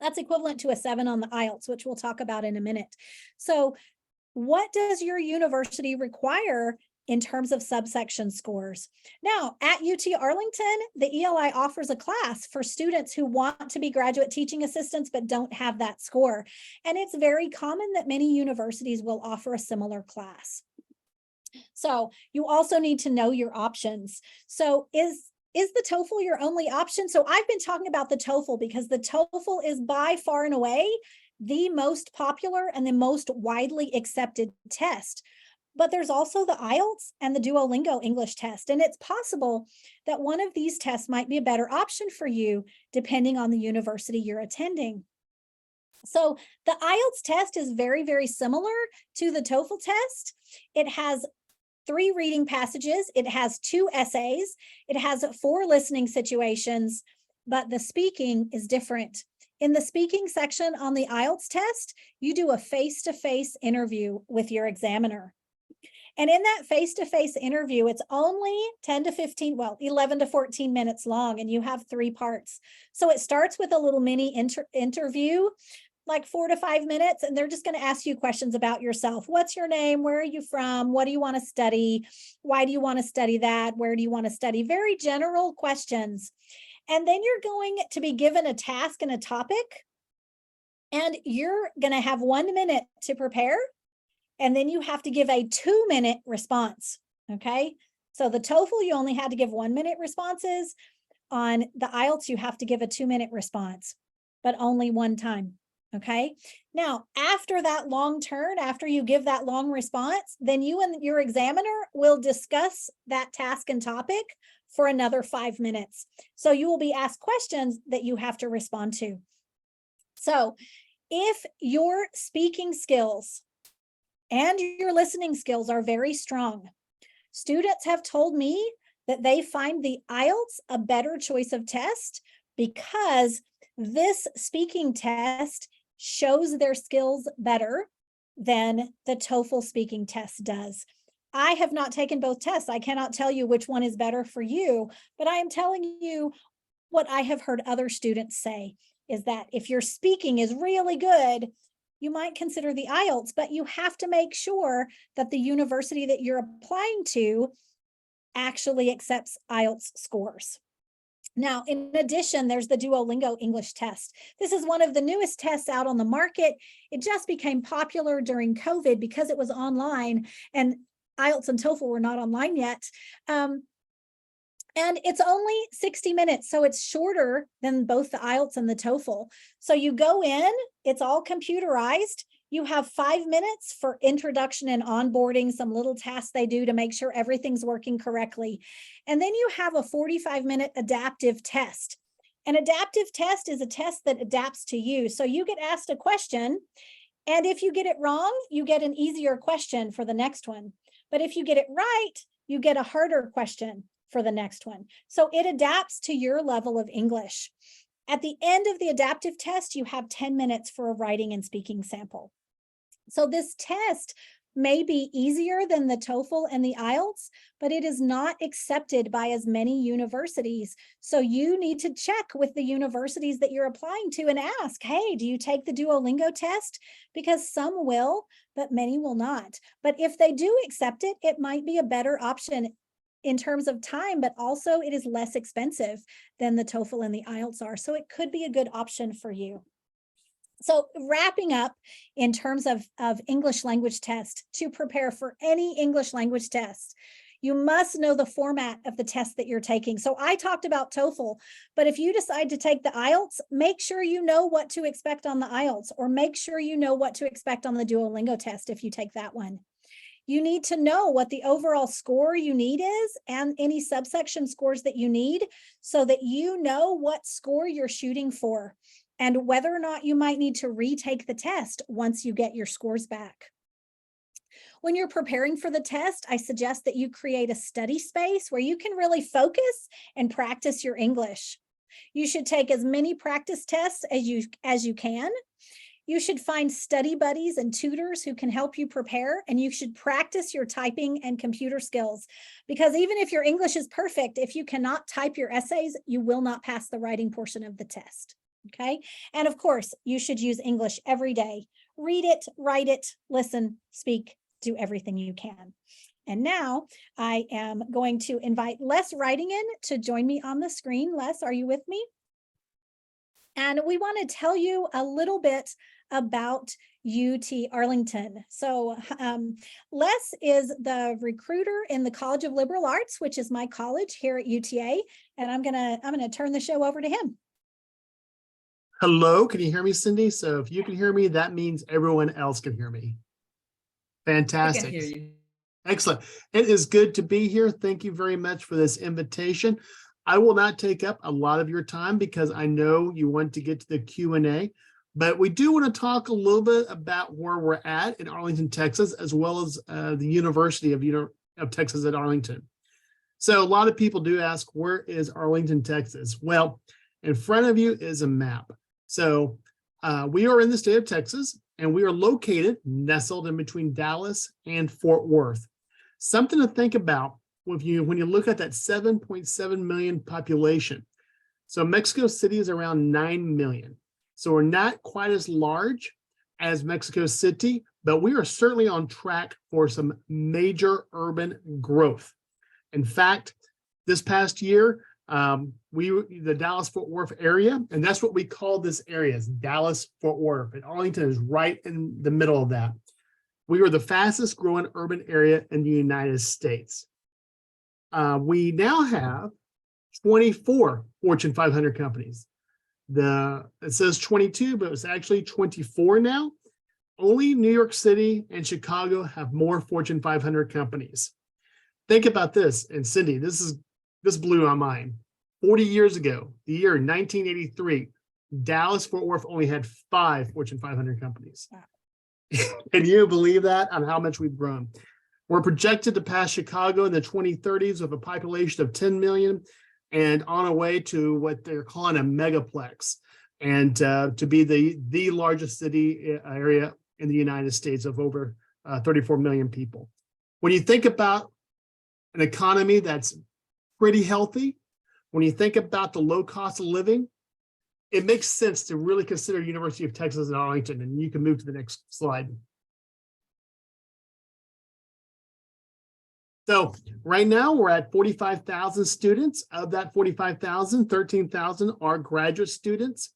That's equivalent to a 7 on the IELTS, which we'll talk about in a minute. So what does your university require in terms of subsection scores? Now, at UT Arlington, the ELI offers a class for students who want to be graduate teaching assistants but don't have that score. And it's very common that many universities will offer a similar class. So you also need to know your options. So is the TOEFL your only option? So I've been talking about the TOEFL because the TOEFL is by far and away the most popular and the most widely accepted test. But there's also the IELTS and the Duolingo English test. And it's possible that one of these tests might be a better option for you depending on the university you're attending. So the IELTS test is very, very similar to the TOEFL test. It has 3 reading passages. It has 2 essays. It has 4 listening situations, but the speaking is different. In the speaking section on the IELTS test, you do a face-to-face interview with your examiner. And in that face-to-face interview, it's only 11 to 14 minutes long, and you have 3 parts. So it starts with a little mini interview, like 4 to 5 minutes, and they're just going to ask you questions about yourself. What's your name? Where are you from? What do you want to study? Why do you want to study that? Where do you want to study? Very general questions. And then you're going to be given a task and a topic, and you're going to have 1 minute to prepare. And then you have to give a 2-minute response. Okay. So the TOEFL, you only had to give 1-minute responses. On the IELTS, you have to give a 2-minute response, but only one time. Okay. Now, after that long turn, after you give that long response, then you and your examiner will discuss that task and topic for another 5 minutes. So you will be asked questions that you have to respond to. So if your speaking skills and your listening skills are very strong, students have told me that they find the IELTS a better choice of test because this speaking test shows their skills better than the TOEFL speaking test does. I have not taken both tests. I cannot tell you which one is better for you, but I am telling you what I have heard other students say is that if your speaking is really good, you might consider the IELTS, but you have to make sure that the university that you're applying to actually accepts IELTS scores. Now, in addition, there's the Duolingo English test. This is one of the newest tests out on the market. It just became popular during COVID because it was online, and IELTS and TOEFL were not online yet. And it's only 60 minutes, so it's shorter than both the IELTS and the TOEFL. So you go in, it's all computerized. You have 5 minutes for introduction and onboarding, some little tasks they do to make sure everything's working correctly. And then you have a 45-minute adaptive test. An adaptive test is a test that adapts to you. So you get asked a question, and if you get it wrong, you get an easier question for the next one. But if you get it right, you get a harder question for the next one. So it adapts to your level of English. At the end of the adaptive test, you have 10 minutes for a writing and speaking sample. So this test may be easier than the TOEFL and the IELTS, but it is not accepted by as many universities. So you need to check with the universities that you're applying to and ask, hey, do you take the Duolingo test? Because some will, but many will not. But if they do accept it, it might be a better option in terms of time, but also it is less expensive than the TOEFL and the IELTS are. So it could be a good option for you. So wrapping up in terms of English language test, to prepare for any English language test, you must know the format of the test that you're taking. So I talked about TOEFL, but if you decide to take the IELTS, make sure you know what to expect on the IELTS, or make sure you know what to expect on the Duolingo test if you take that one. You need to know what the overall score you need is and any subsection scores that you need so that you know what score you're shooting for and whether or not you might need to retake the test once you get your scores back. When you're preparing for the test, I suggest that you create a study space where you can really focus and practice your English. You should take as many practice tests as you can. You should find study buddies and tutors who can help you prepare, and you should practice your typing and computer skills, because even if your English is perfect, if you cannot type your essays, you will not pass the writing portion of the test. Okay. And of course, you should use English every day. Read it, write it, listen, speak, do everything you can. And now I am going to invite Les Wrightington to join me on the screen. Les, are you with me? And we want to tell you a little bit about UT Arlington. So Les is the recruiter in the College of Liberal Arts, which is my college here at UTA. And I'm gonna turn the show over to him. Hello, can you hear me, Cindy? So if you can hear me, that means everyone else can hear me. Fantastic. I can hear you. Excellent. It is good to be here. Thank you very much for this invitation. I will not take up a lot of your time because I know you want to get to the Q&A, but we do want to talk a little bit about where we're at in Arlington, Texas, as well as the University of Texas at Arlington. So a lot of people do ask, where is Arlington, Texas? Well, in front of you is a map. So we are in the state of Texas, and we are located, nestled in between Dallas and Fort Worth. Something to think about when you look at that 7.7 million population. So Mexico City is around 9 million. So we're not quite as large as Mexico City, but we are certainly on track for some major urban growth. In fact, this past year, the Dallas-Fort Worth area, and that's what we call this area, is Dallas-Fort Worth, and Arlington is right in the middle of that. We are the fastest growing urban area in the United States. We now have 24 Fortune 500 companies. It says 22, but it's actually 24 now. Only New York City and Chicago have more Fortune 500 companies. Think about this, and Cindy, this blew my mind. 40 years ago, the year 1983, Dallas-Fort Worth only had 5 Fortune 500 companies. Wow. Can you believe that, on how much we've grown? We're projected to pass Chicago in the 2030s with a population of 10 million and on our way to what they're calling a megaplex, and to be the largest city area in the United States of over 34 million people. When you think about an economy that's pretty healthy, when you think about the low cost of living, it makes sense to really consider University of Texas at Arlington. And you can move to the next slide. So right now we're at 45,000 students. Of that 45,000, 13,000 are graduate students.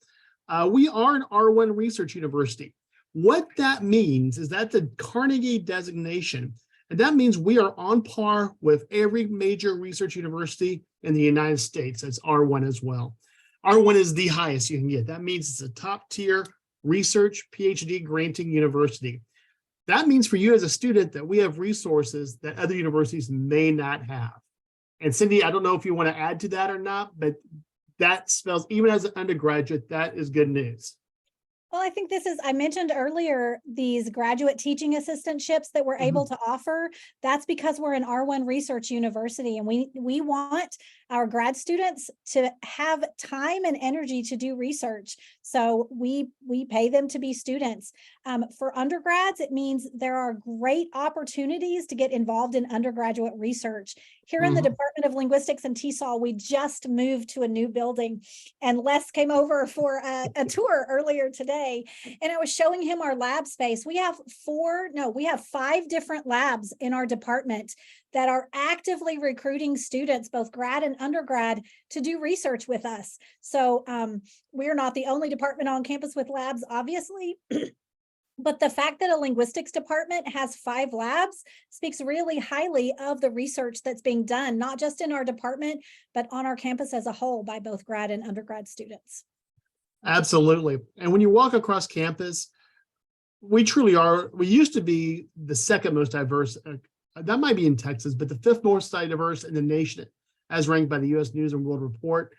We are an R1 research university. What that means is that the Carnegie designation, and that means we are on par with every major research university in the United States. That's R1 as well. R1 is the highest you can get. That means it's a top tier research PhD granting university. That means for you as a student that we have resources that other universities may not have. And Cindy, I don't know if you want to add to that or not, but that spells, even as an undergraduate, that is good news. Well, I think I mentioned earlier, these graduate teaching assistantships that we're able to offer. That's because we're an R1 research university, and we want our grad students to have time and energy to do research. So we pay them to be students. For undergrads, it means there are great opportunities to get involved in undergraduate research. Here in the Department of Linguistics and TESOL, we just moved to a new building, and Les came over for a tour earlier today, and I was showing him our lab space. We have 5 different labs in our department that are actively recruiting students, both grad and undergrad, to do research with us. So we're not the only department on campus with labs, obviously. But the fact that a linguistics department has 5 labs speaks really highly of the research that's being done, not just in our department, but on our campus as a whole by both grad and undergrad students. Absolutely. And when you walk across campus, we truly are, we used to be the second most diverse, that might be in Texas, but the 5th most diverse in the nation, as ranked by the U.S. News and World Report.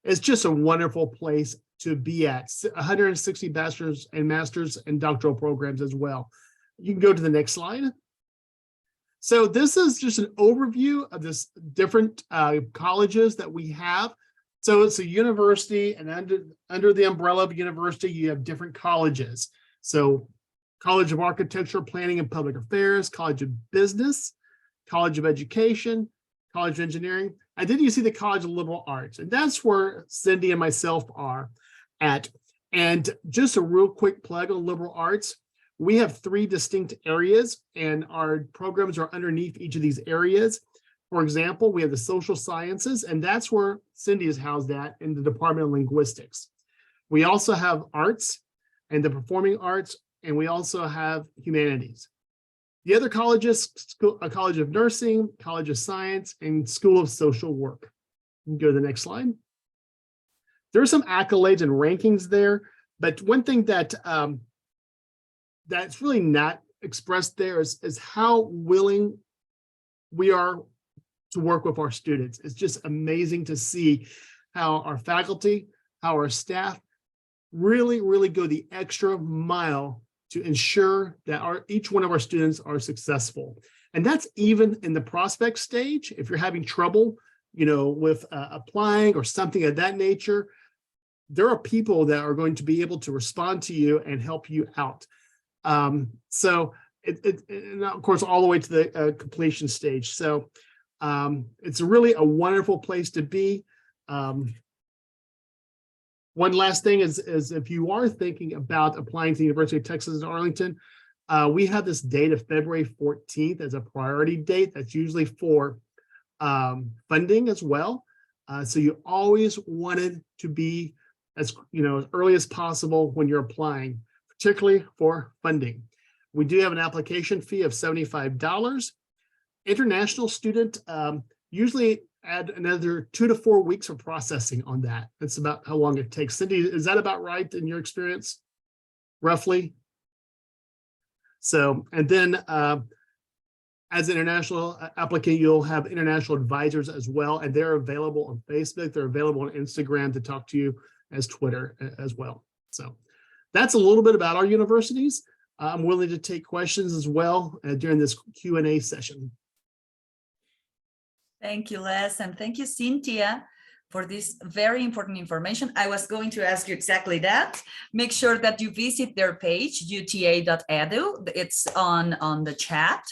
It's just a wonderful place to be at. 160 bachelor's and master's and doctoral programs as well. You can go to the next slide. So this is just an overview of this different colleges that we have. So it's a university, and under the umbrella of university, you have different colleges. So College of Architecture, Planning and Public Affairs, College of Business, College of Education, College of Engineering, and then you see the College of Liberal Arts, and that's where Cindy and myself are at. And just a real quick plug on liberal arts, we have 3 distinct areas, and our programs are underneath each of these areas. For example, we have the social sciences, and that's where Cindy is housed at in the Department of Linguistics. We also have arts and the performing arts, and we also have humanities. The other colleges, a College of Nursing, College of Science, and School of Social Work. You can go to the next slide. There are some accolades and rankings there, but one thing that that's really not expressed there is how willing we are to work with our students. It's just amazing to see how our faculty, how our staff really go the extra mile to ensure that each one of our students are successful. And that's even in the prospect stage. If you're having trouble, with applying or something of that nature, there are people that are going to be able to respond to you and help you out. So and of course, all the way to the completion stage. So it's really a wonderful place to be. One last thing is if you are thinking about applying to the University of Texas at Arlington, we have this date of February 14th as a priority date. That's usually for funding as well. So you always wanted to be as early as possible when you're applying, particularly for funding. We do have an application fee of $75. International student usually add another 2 to 4 weeks of processing on that. That's about how long it takes. Cindy, is that about right in your experience, roughly? So, and then as an international applicant, you'll have international advisors as well, and they're available on Facebook. They're available on Instagram to talk to you, as Twitter as well. So that's a little bit about our universities. I'm willing to take questions as well during this Q&A session. Thank you, Les, and thank you, Cynthia, for this very important information. I was going to ask you exactly that. Make sure that you visit their page, uta.edu. It's on the chat.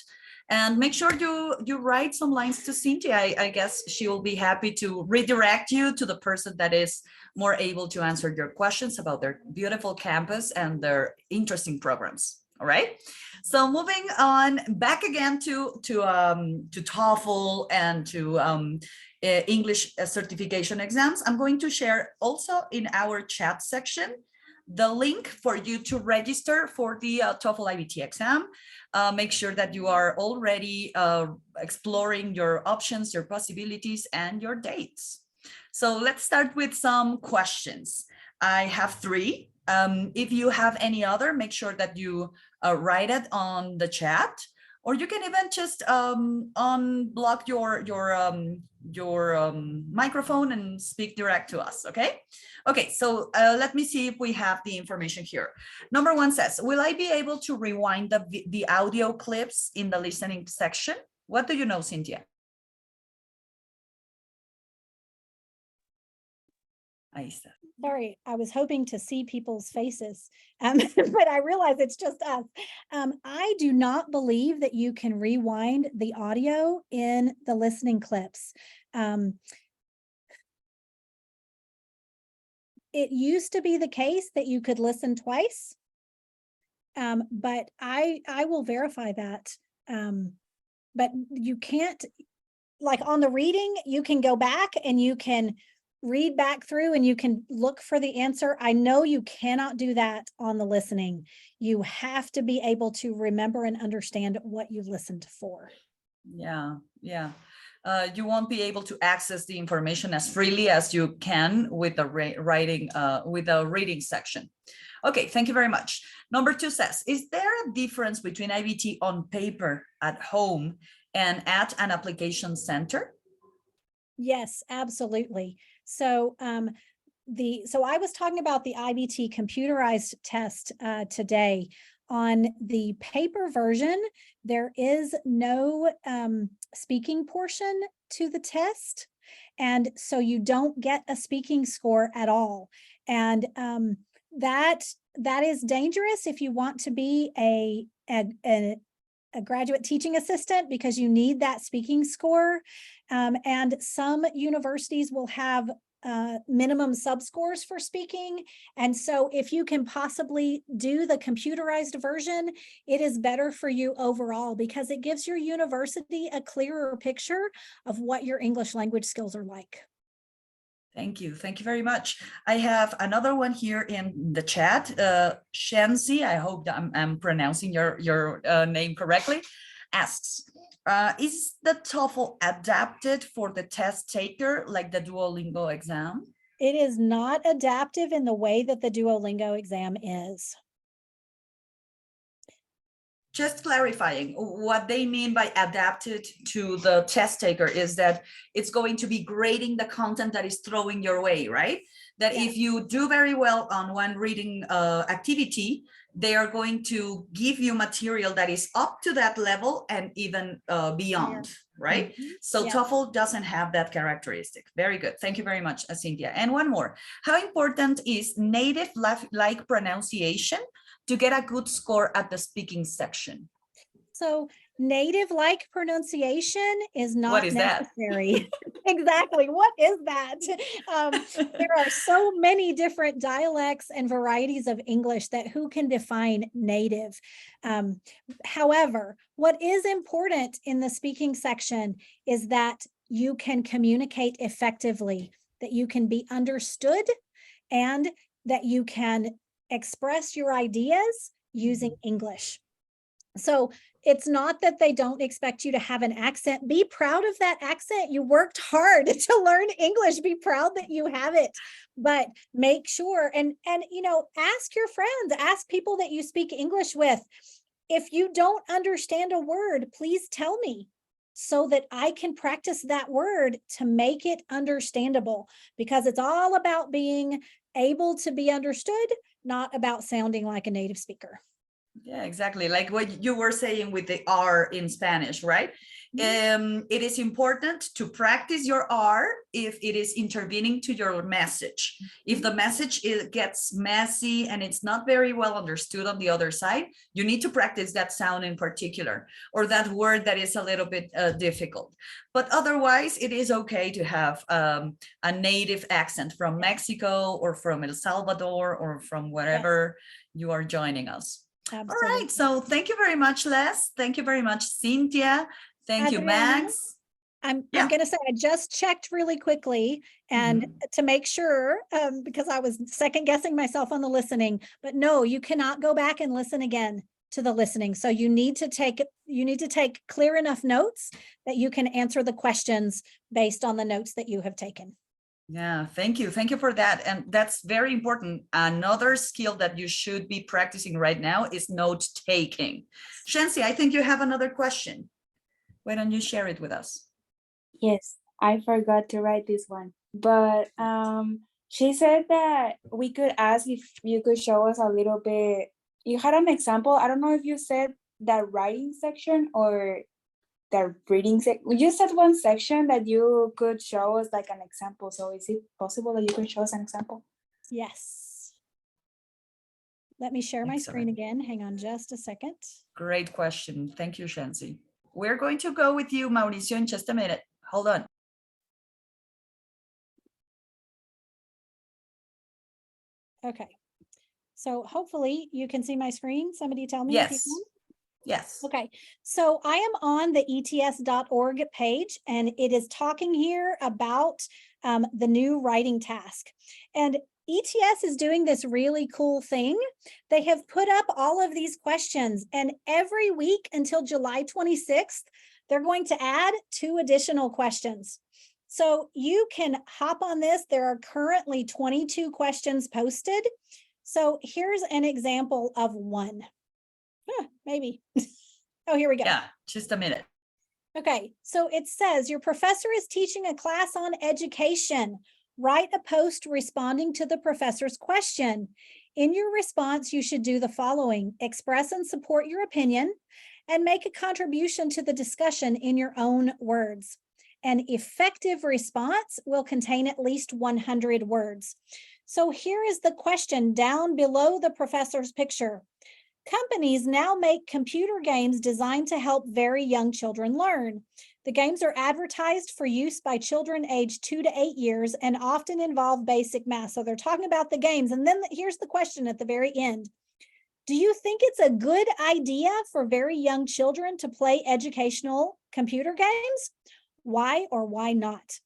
And make sure you write some lines to Cynthia. I guess she will be happy to redirect you to the person that is more able to answer your questions about their beautiful campus and their interesting programs. All right. So moving on back again to TOEFL and to English certification exams, I'm going to share also in our chat section the link for you to register for the TOEFL IBT exam. Make sure that you are already exploring your options, your possibilities, and your dates. So let's start with some questions. I have 3. If you have any other, make sure that you write it on the chat, or you can even just unblock your microphone and speak direct to us. Okay, so let me see if we have the information here. Number 1 says, will I be able to rewind the audio clips in the listening section? What do you know, Cynthia? Ahí está. Sorry, I was hoping to see people's faces, but I realize it's just us. I do not believe that you can rewind the audio in the listening clips. It used to be the case that you could listen twice, but I will verify that. But you can't, like on the reading, you can go back and you can read back through and you can look for the answer. I know you cannot do that on the listening. You have to be able to remember and understand what you've listened for. Yeah. You won't be able to access the information as freely as you can with the reading section. Okay, thank you very much. Number 2 says, is there a difference between IBT on paper at home and at an application center? Yes, absolutely. So so I was talking about the IBT computerized test today. On the paper version, there is no speaking portion to the test. And so you don't get a speaking score at all. And that is dangerous if you want to be a graduate teaching assistant, because you need that speaking score. And some universities will have minimum subscores for speaking. And so if you can possibly do the computerized version, it is better for you overall, because it gives your university a clearer picture of what your English language skills are like. Thank you. Thank you very much. I have another one here in the chat. Shenzi, I hope that I'm pronouncing your name correctly, asks, is the TOEFL adapted for the test taker like the Duolingo exam? It is not adaptive in the way that the Duolingo exam is. Just clarifying, what they mean by adapted to the test taker is that it's going to be grading the content that is throwing your way, right? That if you do very well on one reading activity, they are going to give you material that is up to that level and even beyond, right? So TOEFL doesn't have that characteristic. Very good. Thank you very much, Cynthia. And one more. How important is native-like pronunciation to get a good score at the speaking section? So native-like pronunciation is not necessary. Exactly. What is that? There are so many different dialects and varieties of English that who can define native. However, what is important in the speaking section is that you can communicate effectively, that you can be understood, and that you can express your ideas using English. So it's not that they don't expect you to have an accent. Be proud of that accent. You worked hard to learn English. Be proud that you have it, but make sure and ask your friends, ask people that you speak English with. If you don't understand a word, please tell me so that I can practice that word to make it understandable, because it's all about being able to be understood, not about sounding like a native speaker. Yeah, exactly. Like what you were saying with the R in Spanish, right? It is important to practice your R if it is intervening to your message. If the message gets messy and it's not very well understood on the other side, you need to practice that sound in particular, or that word that is a little bit difficult. But otherwise, it is okay to have a native accent from Mexico or from El Salvador or from wherever you are joining us. Absolutely. All right. So thank you very much, Les. Thank you very much, Cynthia. Thank you, Adriana, Max. I'm going to say I just checked really quickly and to make sure, because I was second guessing myself on the listening, but no, you cannot go back and listen again to the listening. So you need to take clear enough notes that you can answer the questions based on the notes that you have taken. Yeah, thank you. Thank you for that. And that's very important. Another skill that you should be practicing right now is note taking. Shensi, I think you have another question. Why don't you share it with us? Yes, I forgot to write this one, but she said that we could ask if you could show us a little bit. You had an example. I don't know if you said that writing section or the reading section. You said one section that you could show us like an example. So is it possible that you can show us an example? Yes. Let me share my screen again. Hang on just a second. Great question. Thank you, Shensi. We're going to go with you, Mauricio, in just a minute. Hold on. Okay. So hopefully you can see my screen. Somebody tell me if you Yes. can. Yes. Okay, so I am on the ets.org page, and it is talking here about the new writing task. And ETS is doing this really cool thing. They have put up all of these questions, and every week until July 26th, they're going to add 2 additional questions. So you can hop on this. There are currently 22 questions posted. So here's an example of one. Maybe. Oh, here we go. Yeah, just a minute. Okay, so it says your professor is teaching a class on education. Write a post responding to the professor's question. In your response, you should do the following: express and support your opinion and make a contribution to the discussion in your own words. An effective response will contain at least 100 words. So here is the question down below the professor's picture. Companies now make computer games designed to help very young children learn. The games are advertised for use by children aged 2 to 8 years and often involve basic math. So they're talking about the games. And then here's the question at the very end. Do you think it's a good idea for very young children to play educational computer games? Why or why not?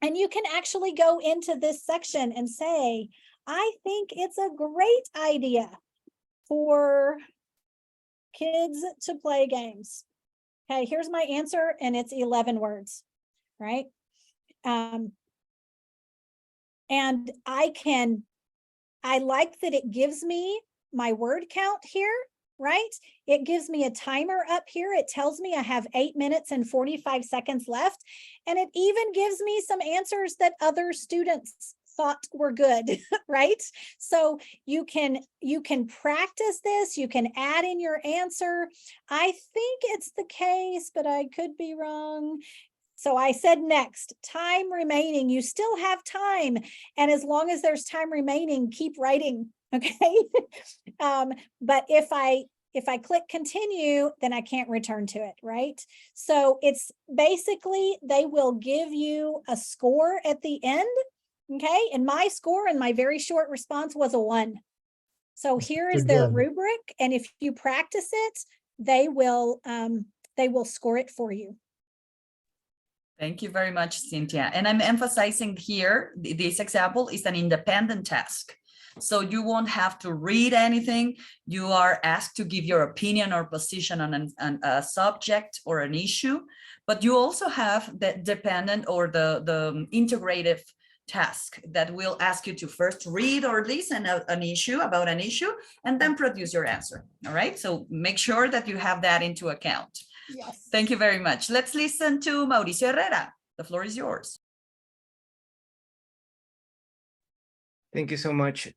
And you can actually go into this section and say, I think it's a great idea for kids to play games. Okay, here's my answer, and it's 11 words, right? And I like that it gives me my word count here, right? It gives me a timer up here. It tells me I have 8 minutes and 45 seconds left. And it even gives me some answers that other students thought were good, right? So you can practice this, you can add in your answer. I think it's the case, but I could be wrong. So I said next, time remaining. You still have time. And as long as there's time remaining, keep writing, okay? But if I If I click continue, then I can't return to it, right? So it's basically, they will give you a score at the end, okay? And my score in my very short response was a 1. So here is their good. rubric, and if you practice it, they will score it for you. Thank you very much, Cynthia. And I'm emphasizing here, this example is an independent task. So you won't have to read anything. You are asked to give your opinion or position on a subject or an issue, but you also have the dependent or the integrative task that will ask you to first read or listen an issue about an issue and then produce your answer. All right. So make sure that you have that into account. Yes. Thank you very much. Let's listen to Mauricio Herrera. The floor is yours. Thank you so much.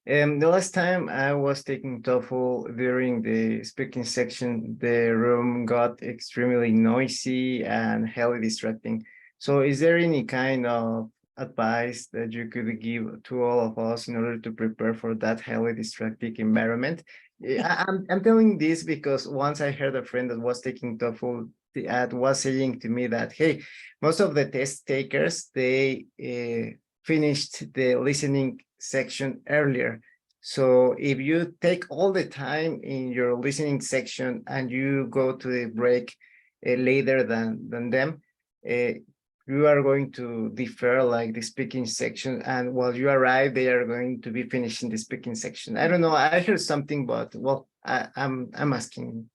The last time I was taking TOEFL during the speaking section, the room got extremely noisy and highly distracting. So is there any kind of advice that you could give to all of us in order to prepare for that highly distracting environment? I'm telling this because once I heard a friend that was taking TOEFL was saying to me that, hey, most of the test takers, they finished the listening section earlier. So if you take all the time in your listening section and you go to the break later than them, you are going to defer like the speaking section, and while you arrive, they are going to be finishing the speaking section. I don't know, I heard something, but well, I'm asking.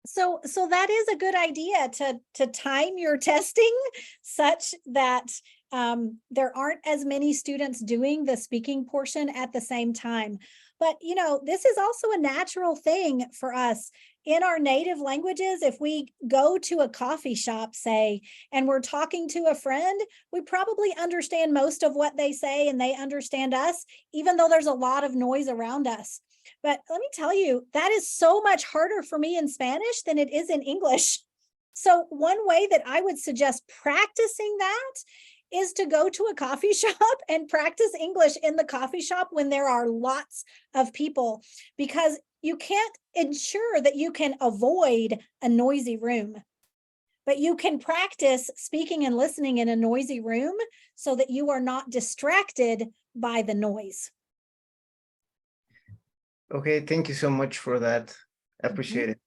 So that is a good idea to time your testing such that there aren't as many students doing the speaking portion at the same time. But, you know, this is also a natural thing for us in our native languages. If we go to a coffee shop, say, and we're talking to a friend, we probably understand most of what they say and they understand us, even though there's a lot of noise around us. But let me tell you, that is so much harder for me in Spanish than it is in English. So one way that I would suggest practicing that is to go to a coffee shop and practice English in the coffee shop when there are lots of people, because you can't ensure that you can avoid a noisy room, but you can practice speaking and listening in a noisy room so that you are not distracted by the noise. Okay, thank you so much for that. I appreciate it.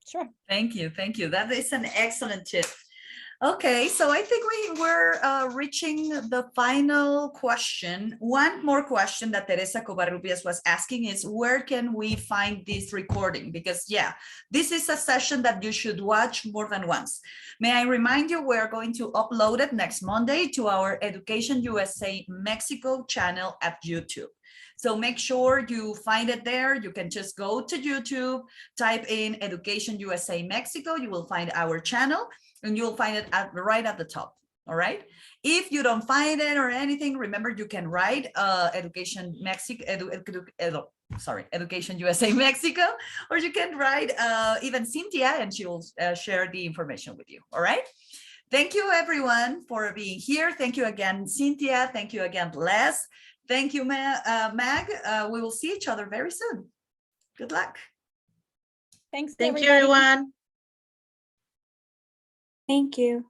Sure. Thank you. Thank you. That is an excellent tip. Okay, so I think we're reaching the final question. One more question that Teresa Covarrubias was asking is, where can we find this recording? Because yeah, this is a session that you should watch more than once. May I remind you, we're going to upload it next Monday to our Education USA Mexico channel at YouTube. So make sure you find it there. You can just go to YouTube, type in Education USA Mexico. You will find our channel and you'll find it right at the top. All right. If you don't find it or anything, remember you can write Education USA Mexico, or you can write even Cynthia and she'll share the information with you. All right. Thank you everyone for being here. Thank you again, Cynthia. Thank you again, Les. Thank you, Mag. We will see each other very soon. Good luck. Thanks, Thank everybody. you, everyone. Thank you.